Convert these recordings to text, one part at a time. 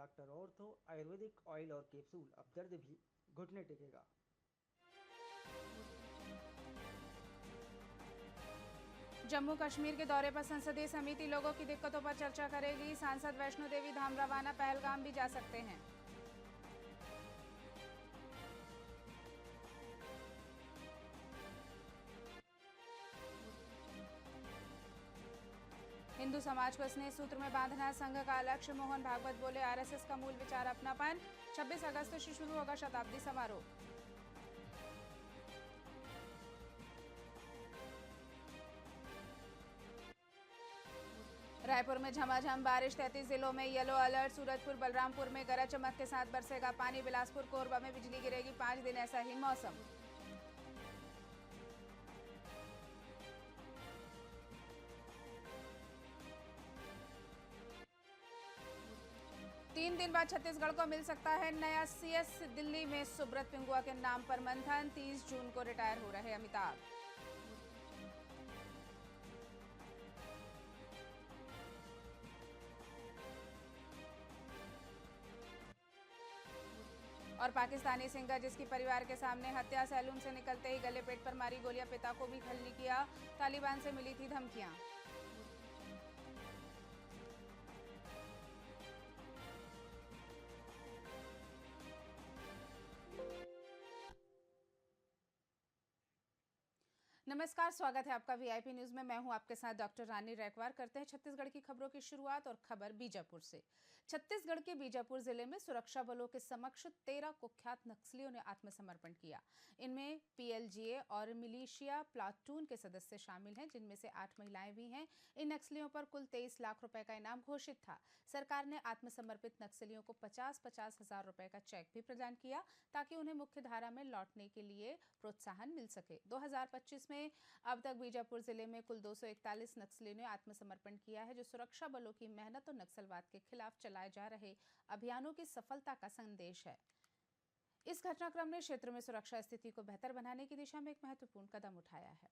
Doctor ortho Ayurvedic oil और capsule. अब दर्द भी घुटने टेकेगा। जम्मू कश्मीर के दौरे पर संसदीय समिति लोगों की दिक्कतों पर चर्चा करेगी। सांसद वैष्णो देवी धाम रवाना, पहलगाम भी जा सकते हैं। हिंदू समाज को स्नेह सूत्र में बांधना संघ का लक्ष्य, मोहन भागवत बोले। आरएसएस का मूल विचार अपनापन। 26 अगस्त से शुरू होगा शताब्दी समारोह। रायपुर में झमाझम बारिश, 33 जिलों में येलो अलर्ट। सूरजपुर बलरामपुर में गरज चमक के साथ बरसेगा पानी। बिलासपुर कोरबा में बिजली गिरेगी 5 दिन, ऐसा ही मौसम। तीन दिन बाद छत्तीसगढ़ को मिल सकता है नया सीएस। दिल्ली में सुब्रत पिंगुआ के नाम पर मंथन। 30 जून को रिटायर हो रहे अमिताभ। और पाकिस्तानी सिंगर जिसकी परिवार के सामने हत्या, सैलून से निकलते ही गले पेट पर मारी गोलियां, पिता को भी खल्ली किया। तालिबान से मिली थी धमकियां। नमस्कार, स्वागत है आपका वीआईपी न्यूज में। मैं हूं आपके साथ डॉक्टर रानी रैकवार। करते हैं छत्तीसगढ़ की खबरों की शुरुआत और खबर बीजापुर से। छत्तीसगढ़ के बीजापुर जिले में सुरक्षा बलों के समक्ष 13 कुख्यात नक्सलियों ने आत्मसमर्पण किया। इनमें पीएलजीए और मिलिशिया प्लाटून के सदस्य शामिल हैं, जिनमें से 8 महिलाएं भी हैं। इन नक्सलियों पर कुल 23 लाख रुपए का इनाम घोषित था। सरकार ने आत्मसमर्पित नक्सलियों को 50-50 हजार रुपए का चेक भी प्रदान किया, ताकि उन्हें मुख्य धारा में लौटने के लिए प्रोत्साहन मिल सके। 2025 में अब तक बीजापुर जिले में कुल 241 नक्सलियों ने आत्मसमर्पण किया है, जो सुरक्षा बलों की मेहनत और नक्सलवाद के खिलाफ चलाए जा रहे अभियानों की सफलता का संदेश है। इस घटनाक्रम ने क्षेत्र में सुरक्षा स्थिति को बेहतर बनाने की दिशा में एक महत्वपूर्ण कदम उठाया है।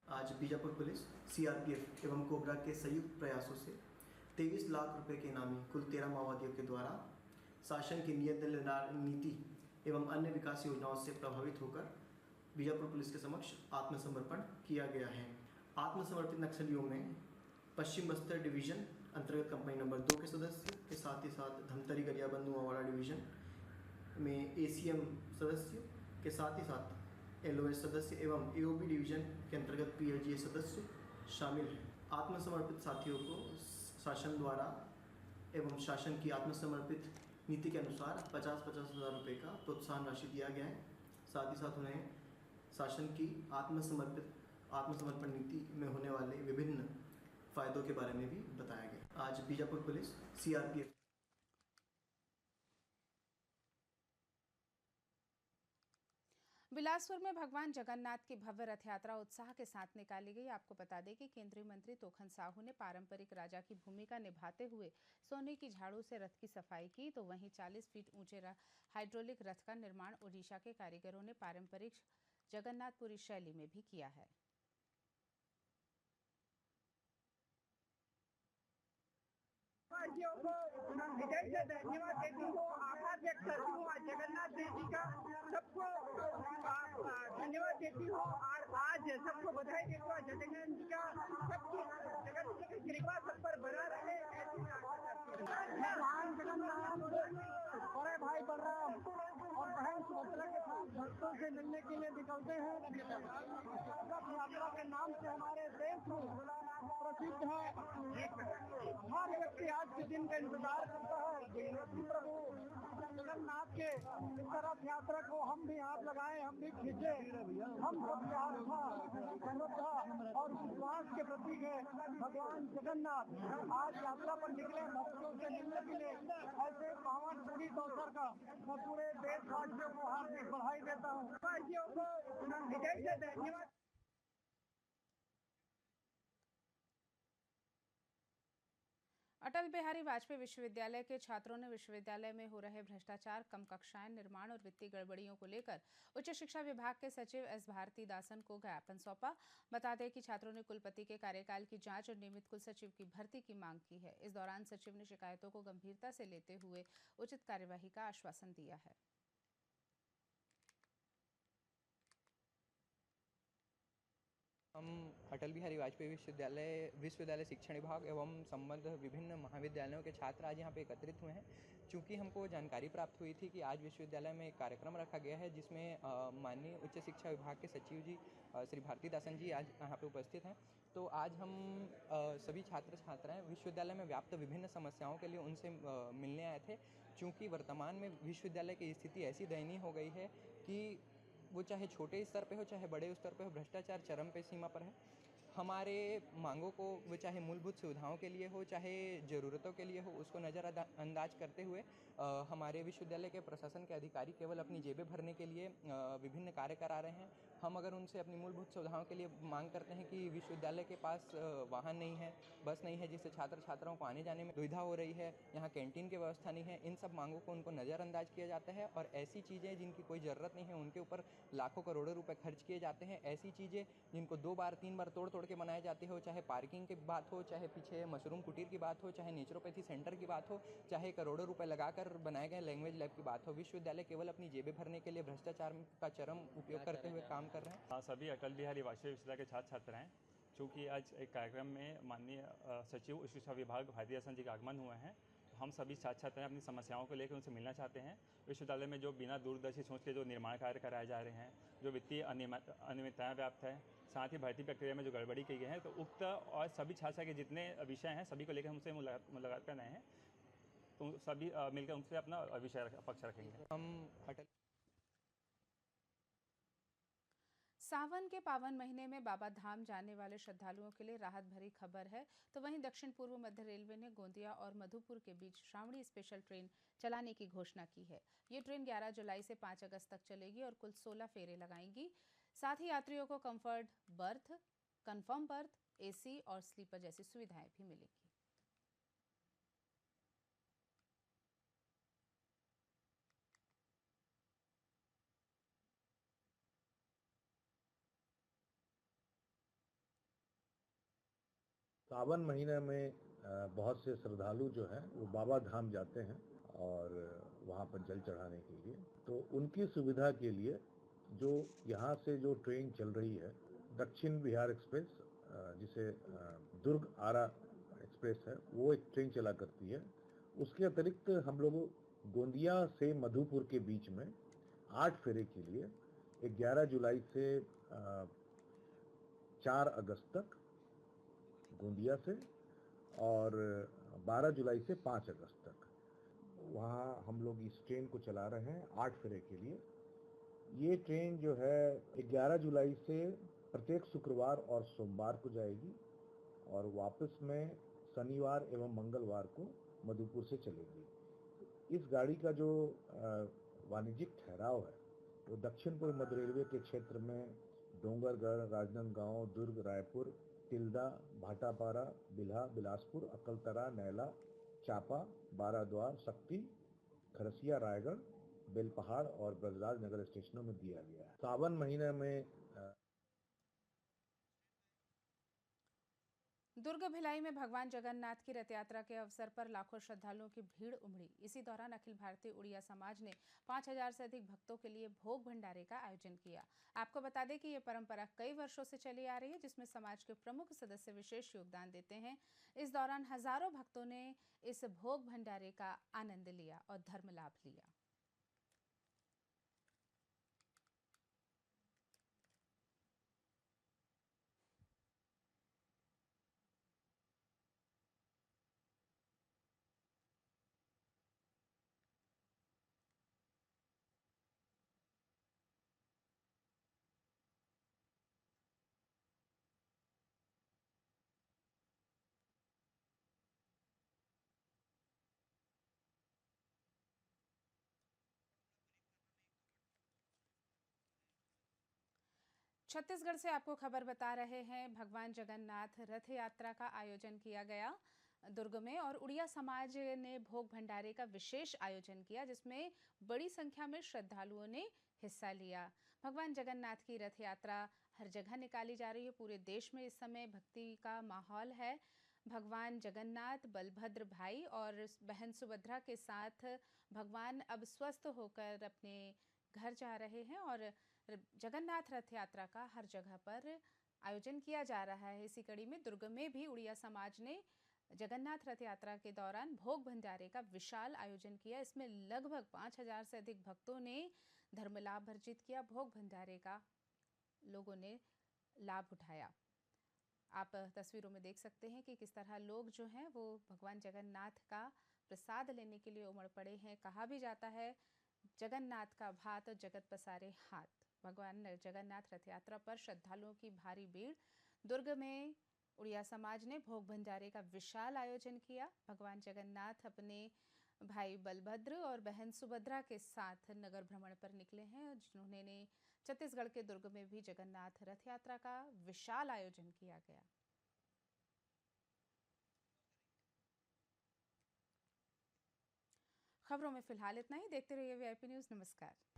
आज बीजापुर पुलिस, सीआरपीएफ एवं कोबरा के संयुक्त प्रयासों से 23 लाख रुपए के इनामी कुल 13 माओवादियों के द्वारा शासन की नियत नीति एवं अन्य विकास योजनाओं से प्रभावित होकर बीजापुर पुलिस के समक्ष आत्मसमर्पण किया गया है। आत्मसमर्पित नक्सलियों में पश्चिम बस्तर डिवीजन अंतर्गत कंपनी नंबर 2 के सदस्य के साथ ही साथ धमतरी गरियाबंद नुआवाड़ा डिवीजन में एसीएम सदस्य के साथ ही साथ एलओएस सदस्य एवं एओबी डिवीजन के अंतर्गत पीएलजीए सदस्य शामिल हैं। आत्मसमर्पित साथियों को शासन द्वारा एवं शासन की आत्मसमर्पित नीति के अनुसार 50-50 हज़ार रुपये का प्रोत्साहन राशि दिया गया है। साथ ही साथ उन्हें शासन की आत्मसमर्पण नीति में होने वाले विभिन्न फायदों के बारे में भी बताया गया। आज बीजापुर पुलिस, सीआरपीएफ बिलासपुर में भगवान जगन्नाथ की भव्य रथ यात्रा उत्साह के साथ निकाली गई। आपको बता दें कि केंद्रीय मंत्री तोखन साहू ने पारंपरिक राजा की भूमिका निभाते हुए सोने की झाड़ू से रथ की सफाई की, तो वहीं 40 फीट ऊंचे हाइड्रोलिक रथ का निर्माण ओडिशा के कारीगरों ने पारंपरिक जगन्नाथपुरी शैली में भी किया है। को हृदय से धन्यवाद देती हूँ, आभार व्यक्त करती हूँ जगन्नाथ देव जी का। सबको धन्यवाद देती हूँ और आज सबको बधाई देती हूँ जगन्नाथ जी का। सबकी जगत की कृपा सब पर बना रहे, ऐसी आशा करती हूँ। भगवान जगन्नाथ बड़े भाई बलराम और बहन सुभद्रा के साथ भक्तों से मिलने के लिए निकलते हैं। रथ यात्रा के नाम से हमारे देश में प्रसिद्ध है। हर व्यक्ति आज के दिन का इंतजार करता है। प्रभु जगन्नाथ के इस रथ यात्रा को हम भी हाथ लगाए, हम भी खींचे। हम सब आस्था, श्रद्धा और विश्वास के प्रतीक है भगवान जगन्नाथ। आज यात्रा पर निकले भक्तों से मिलने के लिए। ऐसे पावन पुनीत अवसर का मैं पूरे देशवासियों को हार्दिक बधाई देता हूँ। वासियों को हृदय से धन्यवाद। अटल बिहारी वाजपेयी विश्वविद्यालय के छात्रों ने विश्वविद्यालय में हो रहे भ्रष्टाचार, कम कक्षाएं, निर्माण और वित्तीय गड़बड़ियों को लेकर उच्च शिक्षा विभाग के सचिव एस भारती दासन को ज्ञापन सौंपा। बता दें कि छात्रों ने कुलपति के कार्यकाल की जांच और नियमित कुलसचिव की भर्ती की मांग की है। इस दौरान सचिव ने शिकायतों को गंभीरता से लेते हुए उचित कार्यवाही का आश्वासन दिया है। हम अटल बिहारी वाजपेयी विश्वविद्यालय शिक्षण विभाग एवं संबद्ध विभिन्न महाविद्यालयों के छात्र आज यहाँ पे एकत्रित हुए हैं। चूँकि हमको जानकारी प्राप्त हुई थी कि आज विश्वविद्यालय में एक कार्यक्रम रखा गया है जिसमें माननीय उच्च शिक्षा विभाग के सचिव जी श्री भारती दासन जी आज यहाँ पे उपस्थित हैं। तो आज हम सभी छात्र छात्राएं विश्वविद्यालय में व्याप्त विभिन्न समस्याओं के लिए उनसे मिलने आए थे। चूँकि वर्तमान में विश्वविद्यालय की स्थिति ऐसी दयनीय हो गई है कि वो चाहे छोटे स्तर पे हो चाहे बड़े स्तर पे हो, भ्रष्टाचार चरम पे सीमा पर है। हमारे मांगों को वो चाहे मूलभूत सुविधाओं के लिए हो चाहे ज़रूरतों के लिए हो, उसको नज़रअंदाज करते हुए हमारे विश्वविद्यालय के प्रशासन के अधिकारी केवल अपनी जेबें भरने के लिए विभिन्न कार्य करा रहे हैं। हम अगर उनसे अपनी मूलभूत सुविधाओं के लिए मांग करते हैं कि विश्वविद्यालय के पास वाहन नहीं है, बस नहीं है, जिससे छात्र छात्राओं को आने जाने में दुविधा हो रही है, यहाँ कैंटीन की व्यवस्था नहीं है, इन सब मांगों को उनको नज़रअंदाज किया जाता है और ऐसी चीज़ें जिनकी कोई ज़रूरत नहीं है उनके ऊपर लाखों करोड़ों रुपए खर्च किए जाते हैं। ऐसी चीज़ें जिनको 2 बार 3 बार तोड़ के बनाए जाते हो, चाहे पार्किंग की बात हो, चाहे पीछे मशरूम कुटीर की बात हो, चाहे नेचुरोपैथी सेंटर की बात हो, चाहे करोड़ों रुपए लगाकर बनाए गए लैंग्वेज लैब की बात हो, विश्वविद्यालय केवल अपनी जेबें भरने के लिए भ्रष्टाचार का चरम उपयोग करते हुए काम कर रहे हैं। सभी अटल बिहारी वाजपेयी विश्वविद्यालय के छात्र छात्राएं हैं। चूँकि आज एक कार्यक्रम में माननीय सचिव उच्च शिक्षा विभाग भारती दासन जी का आगमन हुआ है, तो हम सभी छात्र छात्राएं अपनी समस्याओं को लेकर उनसे मिलना चाहते हैं। विश्वविद्यालय में जो बिना दूरदर्शी सोच के जो निर्माण कार्य कराए जा रहे हैं, जो वित्तीय अनियमितताएं व्याप्त है, साथ ही भर्ती प्रक्रिया में जो गड़बड़ी की गई है, तो उक्त और सभी छात्र के जितने विषय हैं सभी को लेकर हमसे मुलाकात करना है। तो सभी मिलकर उनसे अपना विषय पक्ष रखेंगे। हम अटल सावन के पावन महीने में बाबा धाम जाने वाले श्रद्धालुओं के लिए राहत भरी खबर है। तो वहीं दक्षिण पूर्व मध्य रेलवे ने गोंदिया और मधुपुर के बीच श्रावणी स्पेशल ट्रेन चलाने की घोषणा की है। ये ट्रेन 11 जुलाई से 5 अगस्त तक चलेगी और कुल 16 फेरे लगाएंगी। साथ ही यात्रियों को comfort birth, confirm birth, AC और स्लीपर जैसी सुविधाएं भी मिलेंगी। सावन महीने में बहुत से श्रद्धालु जो हैं वो बाबा धाम जाते हैं और वहाँ पर जल चढ़ाने के लिए। तो उनकी सुविधा के लिए जो यहाँ से जो ट्रेन चल रही है दक्षिण बिहार एक्सप्रेस, जिसे दुर्ग आरा एक्सप्रेस है, वो एक ट्रेन चला करती है। उसके अतिरिक्त हम लोग गोंदिया से मधुपुर के बीच में 8 फेरे के लिए 11 जुलाई से 4 अगस्त तक गोंदिया से और 12 जुलाई से 5 अगस्त तक वहाँ हम लोग इस ट्रेन को चला रहे हैं 8 फेरे के लिए। ये ट्रेन जो है 11 जुलाई से प्रत्येक शुक्रवार और सोमवार को जाएगी और वापस में शनिवार एवं मंगलवार को मधुपुर से चलेगी। इस गाड़ी का जो वाणिज्यिक ठहराव है वो दक्षिण पूर्व मध्य रेलवे के क्षेत्र में डोंगरगढ़, राजनांदगांव, दुर्ग, रायपुर, तिल्दा, भाटापारा, बिल्हा, बिलासपुर, अकलतरा, नैला, चापा, बाराद्वार, शक्ति, खरसिया, रायगढ़, बेलपहाड़ और ब्रजराज नगर स्टेशनों में दिया गया है। सावन महीने में दुर्ग भिलाई में भगवान जगन्नाथ की रथ यात्रा के अवसर पर लाखों श्रद्धालुओं की भीड़ उमड़ी। इसी दौरान अखिल भारतीय उड़िया समाज ने 5000 से अधिक भक्तों के लिए भोग भंडारे का आयोजन किया। आपको बता दें कि ये परंपरा कई वर्षों से चली आ रही है, जिसमें समाज के प्रमुख सदस्य विशेष योगदान देते हैं। इस दौरान हजारों भक्तों ने इस भोग भंडारे का आनंद लिया और धर्म लाभ लिया। छत्तीसगढ़ से आपको खबर बता रहे हैं, भगवान जगन्नाथ रथ यात्रा का आयोजन किया गया। दुर्ग में और उड़िया समाज ने भोग भंडारे का विशेष आयोजन किया, जिसमें बड़ी संख्या में श्रद्धालुओं ने हिस्सा लिया। भगवान जगन्नाथ की रथ यात्रा हर जगह निकाली जा रही है। पूरे देश में इस समय भक्ति का माहौल है। भगवान जगन्नाथ, बलभद्र भाई और बहन सुभद्रा के साथ भगवान अब स्वस्थ होकर अपने घर जा रहे हैं और जगन्नाथ रथ यात्रा का हर जगह पर आयोजन किया जा रहा है। इसी कड़ी में दुर्ग में भी उड़िया समाज ने जगन्नाथ रथ यात्रा के दौरान भोग भंडारे का विशाल आयोजन किया। इसमें लगभग 5000 से अधिक भक्तों ने धर्म लाभ अर्जित किया। भोग भंडारे का लोगों ने लाभ उठाया। आप तस्वीरों में देख सकते हैं कि किस तरह लोग जो हैं वो भगवान जगन्नाथ का प्रसाद लेने के लिए उमड़ पड़े हैं। कहा भी जाता है, जगन्नाथ का भात जगत पसारे हाथ। भगवान जगन्नाथ रथ यात्रा पर श्रद्धालुओं की भारी भीड़। दुर्ग में उड़िया समाज ने भोग भंडारे का विशाल आयोजन किया। भगवान जगन्नाथ अपने भाई बलभद्र और बहन सुभद्रा के साथ नगर भ्रमण पर निकले हैं, जिन्होंने छत्तीसगढ़ के दुर्ग में भी जगन्नाथ रथ यात्रा का विशाल आयोजन किया गया। खबरों में फिलहाल इतना ही। देखते रहिए VIP न्यूज़। नमस्कार।